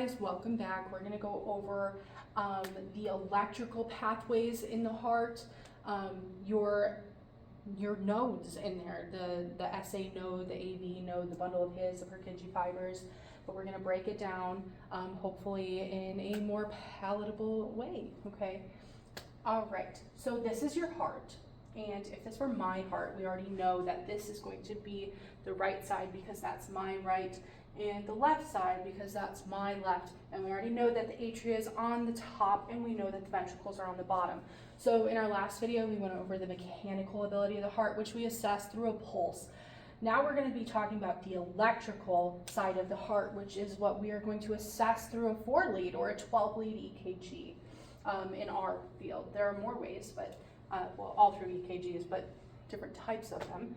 guys, welcome back. We're going to go over the electrical pathways in the heart, your nodes in there, the SA node, the AV node, the bundle of His, the Purkinje fibers, but we're going to break it down hopefully in a more palatable way, okay? All right, so this is your heart, and if this were my heart, we already know that this is going to be the right side because that's my right, and the left side because that's my left, and we already know that the atria is on the top, and we know that the ventricles are on the bottom. So in our last video, we went over the mechanical ability of the heart, which we assessed through a pulse. Now we're going to be talking about the electrical side of the heart, which is what we are going to assess through a 4-lead or a 12-lead EKG in our field. There are more ways, but well, all through EKGs, but different types of them.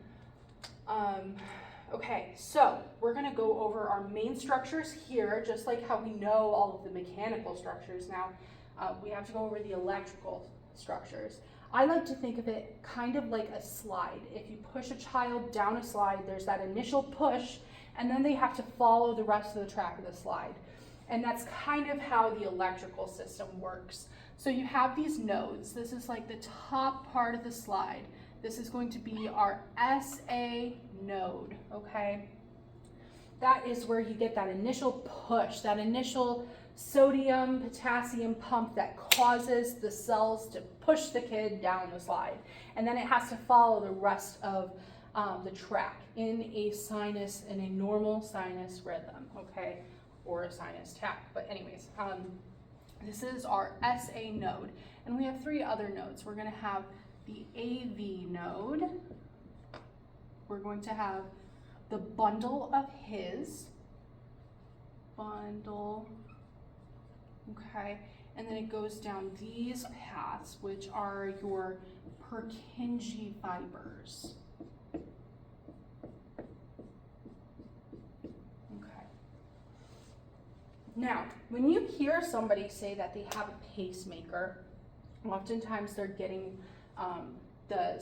Okay, so we're going to go over our main structures here, just like how we know all of the mechanical structures. Now, we have to go over the electrical structures. I like to think of it kind of like a slide. If you push a child down a slide, there's that initial push, and then they have to follow the rest of the track of the slide. And that's kind of how the electrical system works. So you have these nodes. This is like the top part of the slide. This is going to be our SA node, okay? That is where you get that initial push, that initial sodium, potassium pump that causes the cells to push the kid down the slide. And then it has to follow the rest of the track in a sinus, in a normal sinus rhythm, okay? Or a sinus tap, but anyways, this is our SA node. And we have 3 other nodes. We're gonna have the AV node, we're going to have the bundle of His, okay, and then it goes down these paths, which are your Purkinje fibers. Okay. Now, when you hear somebody say that they have a pacemaker, oftentimes they're getting the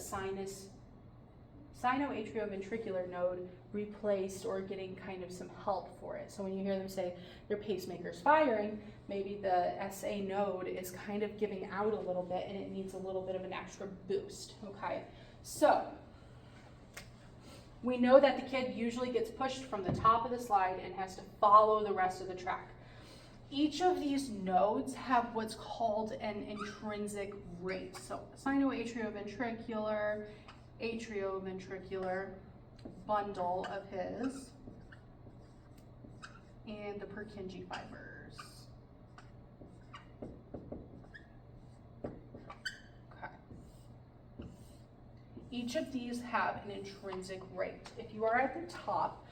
sinoatrioventricular node replaced or getting kind of some help for it. So when you hear them say their pacemaker's firing, maybe the SA node is kind of giving out a little bit and it needs a little bit of an extra boost, okay? So we know that the kid usually gets pushed from the top of the slide and has to follow the rest of the track. Each of these nodes have what's called an intrinsic rate. So sinoatrioventricular, atrioventricular, bundle of His, and the Purkinje fibers. Okay. Each of these have an intrinsic rate. If you are at the top,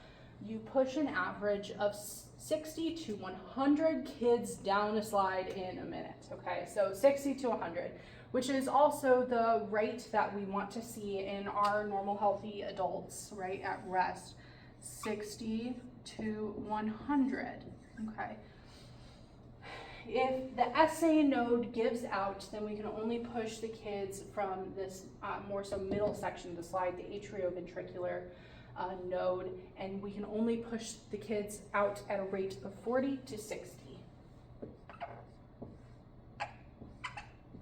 you push an average of 60 to 100 kids down a slide in a minute, okay? So 60 to 100, which is also the rate that we want to see in our normal healthy adults, right, at rest, 60 to 100, okay? If the SA node gives out, then we can only push the kids from this more so middle section of the slide, the atrioventricular node, and we can only push the kids out at a rate of 40 to 60.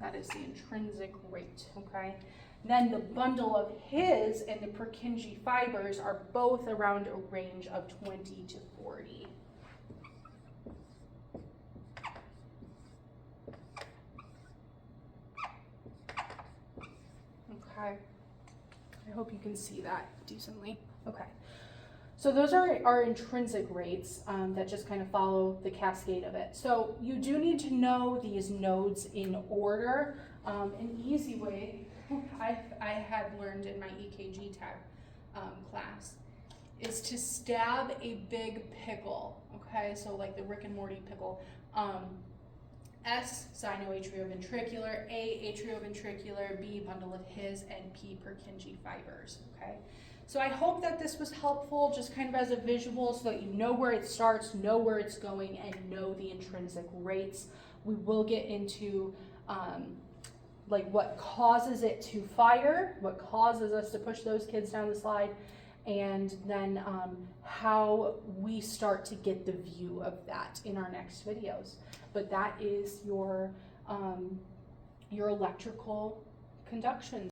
That is the intrinsic rate, okay? Then the bundle of His and the Purkinje fibers are both around a range of 20 to 40. Okay, I hope you can see that decently. Okay, so those are our intrinsic rates that just kind of follow the cascade of it. So you do need to know these nodes in order. An easy way I had learned in my EKG tab class is to stab a big pickle, okay? So like the Rick and Morty pickle. S, sinoatrioventricular, A, atrioventricular, B, bundle of His, and P, Purkinje fibers, okay? So I hope that this was helpful, just kind of as a visual, so that you know where it starts, know where it's going, and know the intrinsic rates. We will get into like what causes it to fire, what causes us to push those kids down the slide, and then how we start to get the view of that in our next videos. But that is your electrical conduction